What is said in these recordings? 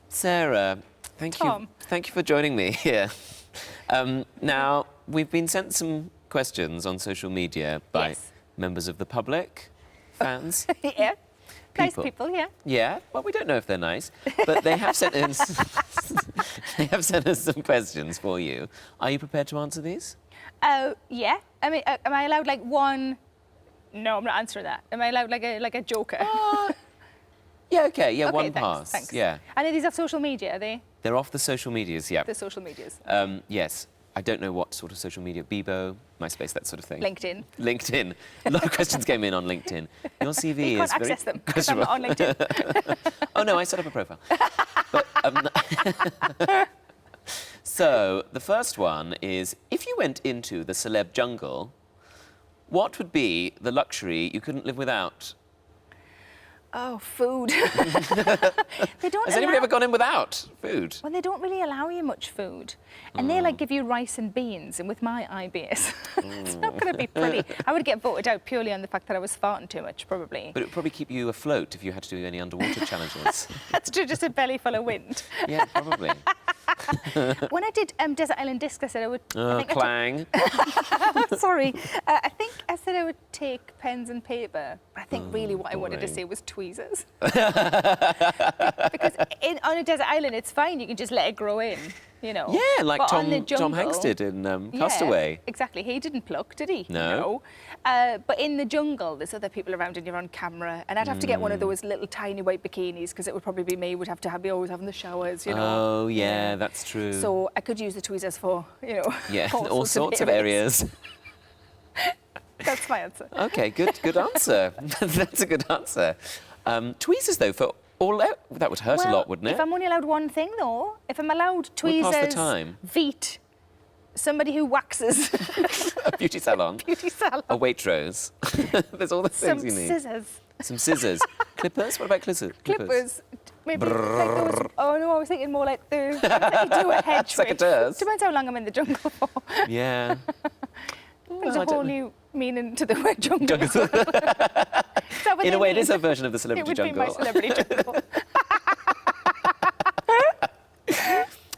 Sarah, Tom. thank you for joining me here. Now, we've been sent some questions on social media by members of the public, fans. Yeah. Nice people, yeah. Yeah, well, we don't know if they're nice, but they have sent us they have sent us some questions for you. Are you prepared to answer these? Yeah. I mean, am I allowed like one? No, I'm not answering that. Am I allowed like a joker? Yeah, okay, yeah, Okay, one thanks, pass. thanks. Yeah. And are these off social media, are they? They're off the social medias, yeah. The social medias. Yes. I don't know what sort of social media, Bebo, MySpace, that sort of thing. LinkedIn. LinkedIn. A lot of questions came in on LinkedIn. Your CV You is can't very access them because I'm not on LinkedIn. Oh, no, I set up a profile. But, so, the first one is, if you went into the celeb jungle, what would be the luxury you couldn't live without? Oh, food. They don't Has anybody ever gone in without food? Well, they don't really allow you much food. And they like give you rice and beans, and with my IBS, it's not going to be pretty. I would get voted out purely on the fact that I was farting too much, probably. But it would probably keep you afloat if you had to do any underwater challenges. That's true, just a belly full of wind. Yeah, probably. When I did Desert Island Disc, I said I would... Clang. Sorry. I think I said I would take pens and paper. But I think really what I wanted to say was tweezers. Because on a desert island, it's fine. You can just let it grow in, you know. Yeah, like but Tom Hanks did in Castaway. Yeah, exactly. He didn't pluck, did he? No. But in the jungle, there's other people around and you're on camera. And I'd have to get one of those little tiny white bikinis because it would probably be me. Would have to be always having the showers, you know. Oh, yeah, that's true. So I could use the tweezers for, you know, yeah, all sorts of areas. That's my answer. OK, good answer. That's a good answer. Tweezers, though, for all that would hurt a lot, wouldn't it? If I'm only allowed one thing, though, if I'm allowed tweezers, pass the time. Veet, somebody who waxes. A beauty salon. Beauty salon. A Waitrose. There's all the things you need. Some scissors. Some scissors. Clippers? What about clippers? Clippers. Maybe like those. Oh no, I was thinking more like the you do a hedge trick. Secateurs. Depends how long I'm in the jungle for. Yeah. There's a whole new meaning to the word jungle. As well. In a way, it is a version of the celebrity jungle. It would be my celebrity jungle.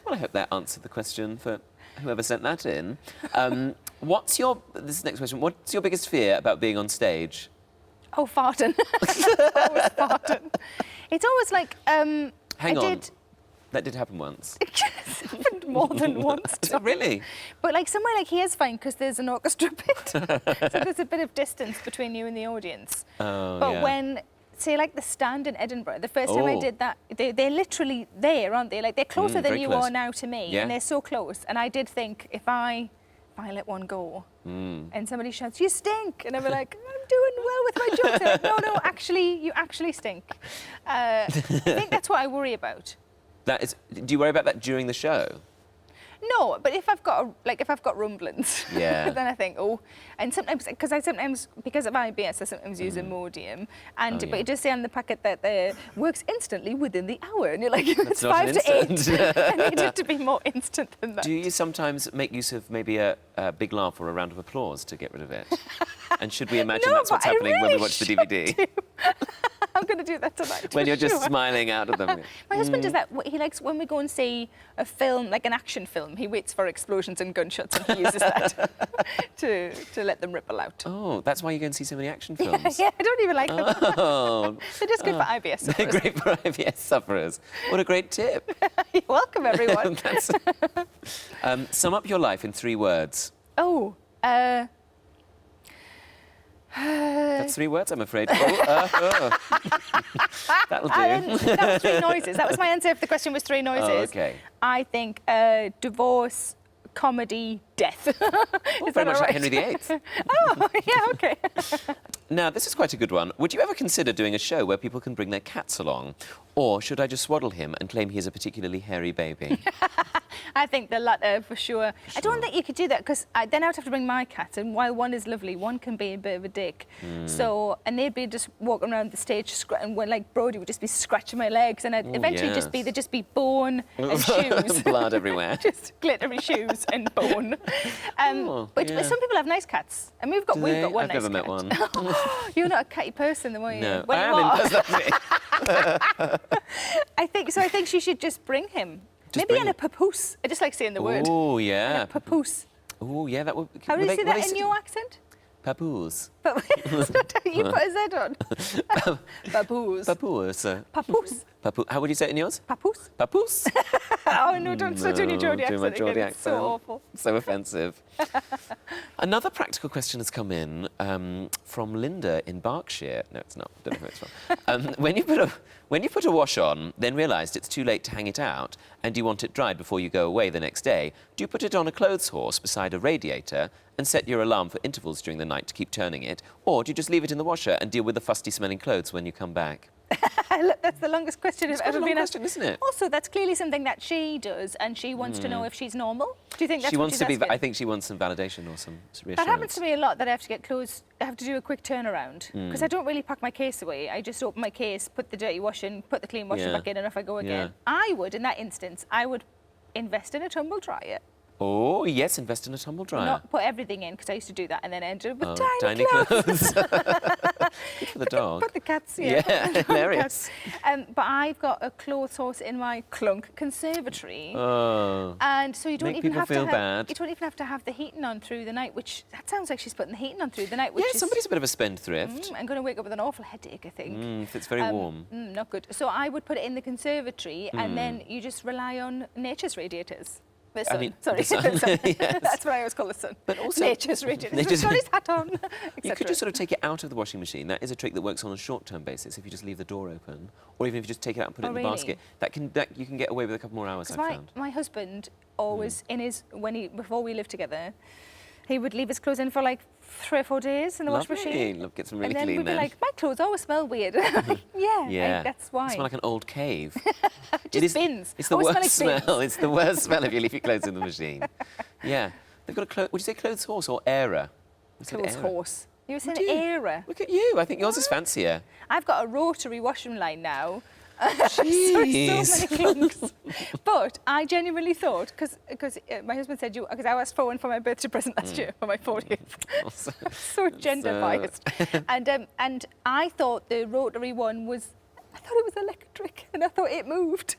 Well, I hope that answered the question for whoever sent that in. This is the next question. What's your biggest fear about being on stage? Oh, farting. Always farting. It's always like, Hang on. That did happen once. It just happened more than once. Is it really? But like somewhere like here is fine because there's an orchestra pit. So there's a bit of distance between you and the audience. Oh, but yeah. when, say like the Stand in Edinburgh, the first time I did that, they're literally there, aren't they? Like they're closer than you are now to me. Yeah. And they're so close. And I did think if I let one go and somebody shouts, "You stink!" and I'm like, "I'm doing well with my jokes." They're like, no, actually, you actually stink. I think that's what I worry about. Do you worry about that during the show? No, but if I've got rumblings, then I think, and sometimes because of IBS, I sometimes use Imodium, but it does say on the packet that it works instantly within the hour, and you're like, it's 5 to 8. I need it to be more instant than that. Do you sometimes make use of maybe a big laugh or a round of applause to get rid of it? And should we imagine that's what's happening when we watch the DVD? I'm going to do that tonight. When you're just smiling out at them. My husband does that. He likes when we go and see a film, like an action film, he waits for explosions and gunshots and he uses that to let them ripple out. Oh, that's why you go and see so many action films? Yeah, I don't even like them. Oh. They're just good for IBS sufferers. They're great for IBS sufferers. What a great tip. You're welcome, everyone. Sum up your life in 3 words. Oh, That's 3 words, I'm afraid. That'll do. That was 3 noises. That was my answer if the question was 3 noises. Oh, OK. I think divorce, comedy, death. Is Very that much all like right? Henry VIII. Oh, yeah, OK. Now, this is quite a good one. Would you ever consider doing a show where people can bring their cats along? Or should I just swaddle him and claim he is a particularly hairy baby? I think the latter for sure. I don't think you could do that because then I would have to bring my cat, and while one is lovely, one can be a bit of a dick. So, and they'd be just walking around the stage, and when like Brody would just be scratching my legs, and I'd eventually they'd just be bone and shoes, blood everywhere, just glittery shoes and bone. But some people have nice cats, and we've got one I've nice never cat. met one. You're not a catty person, then, were you? No, Well, I you am are. in personality. I think she should just bring him. Just Maybe bring in a papoose. I just like saying the word. Oh, yeah. In a papoose. Oh, yeah, that would... How do you say that in your accent? Papoose. That's not how you put a Z on. Papoose. Papoose. Papoose. How would you say it in yours? Papoose. Papoose? Oh, no, don't start doing your Geordie do my accent Geordie again. It's so accent. awful. So offensive. Another practical question has come in from Linda in Berkshire. No, it's not. Don't know who it's from. When you put a wash on, then realised it's too late to hang it out, and you want it dried before you go away the next day, do you put it on a clothes horse beside a radiator and set your alarm for intervals during the night to keep turning it, or do you just leave it in the washer and deal with the fusty-smelling clothes when you come back? Look, that's the longest question I've ever been asked. Isn't it? Also, that's clearly something that she does, and she wants to know if she's normal. Do you think that's She what wants she's to be. asking? I think she wants some validation or some reassurance. That happens to me a lot, that I have to get clothes, I have to do a quick turnaround. Because I don't really pack my case away. I just open my case, put the dirty wash in, put the clean wash back in, and off I go again. I would, in that instance, I would invest in a tumble dryer. Oh, yes, invest in a tumble dryer. Not put everything in, because I used to do that, and then end up with tiny clothes. Good for the dog. Put the cats Yeah, hilarious. But I've got a clothes horse in my clunk conservatory. Oh. And so you don't Make even people have feel to bad. You don't even have to have the heating on through the night, which that sounds like she's putting the heating on through the night. Which Yeah, is, somebody's a bit of a spendthrift. I'm going to wake up with an awful headache, I think. If it's very warm. Not good. So I would put it in the conservatory, and then you just rely on nature's radiators. The sun. I mean, Sorry, the sun. the sun. Yes. That's what I always call the sun. But also- nature's radiators. Nature's- He's got his hat on. You could just sort of take it out of the washing machine. That is a trick that works on a short-term basis. If you just leave the door open, or even if you just take it out and put it in the basket, that you can get away with a couple more hours. I've found. My husband always before we lived together, he would leave his clothes in for like 3 or 4 days in the wash machine. Get some really and then clean we'd be like, my clothes always smell weird. Yeah, that's why. It smells like an old cave. Just bins. It's the Always worst smell like smell. bins. It's the worst smell if you leave your clothes in the machine. Yeah. They've got a would you say clothes horse or airer? Clothes horse. You were saying Would you? airer. Look at you. I think yours is fancier. I've got a rotary washing line now. Jeez. so many clunks. But I genuinely thought, because my husband said because I asked for one for my birthday present last year for my 40th. So gender biased. And I thought the rotary one I thought it was electric, and I thought it moved.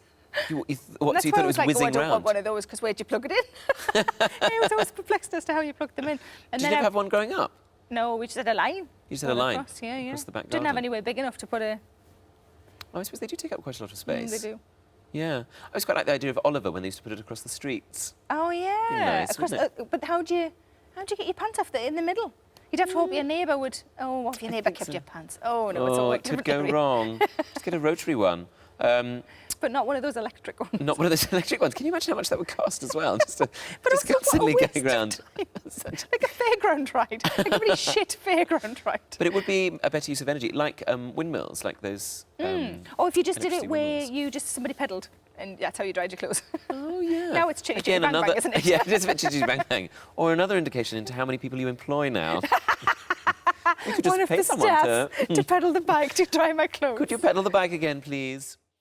So you That's thought why it I was like, whizzing I don't want round? one of those, because where'd you plug it in? I was always perplexed as to how you plug them in. And Did you never have one growing up? No, we just had a line. You just had a line Across, across the back Didn't have garden. anywhere big enough to put a... Oh, I suppose they do take up quite a lot of space. They do. Yeah. I always quite like the idea of Oliver when they used to put it across the streets. Oh, yeah. Nice, wouldn't it? But how do you get your pants off in the middle? You'd have to hope your neighbour would... Oh, what if your neighbour kept your pants? Oh, no, it's all it could go wrong. Just get a rotary one. But not one of those electric ones. Not one of those electric ones. Can you imagine how much that would cost as well? Just also constantly what a going around. Like a fairground ride. Like a really shit fairground ride. But it would be a better use of energy, like windmills, like those... Or if you just did it electricity where windmills. somebody pedalled, and that's how you dried your clothes. Oh, yeah. Now it's changed. Again, Bang, bang, another... isn't it? Yeah, it is a bit chitty bang bang. Or another indication into how many people you employ now. We could just One of pay the someone staff to pedal the bike to dry my clothes. Could you pedal the bike again, please?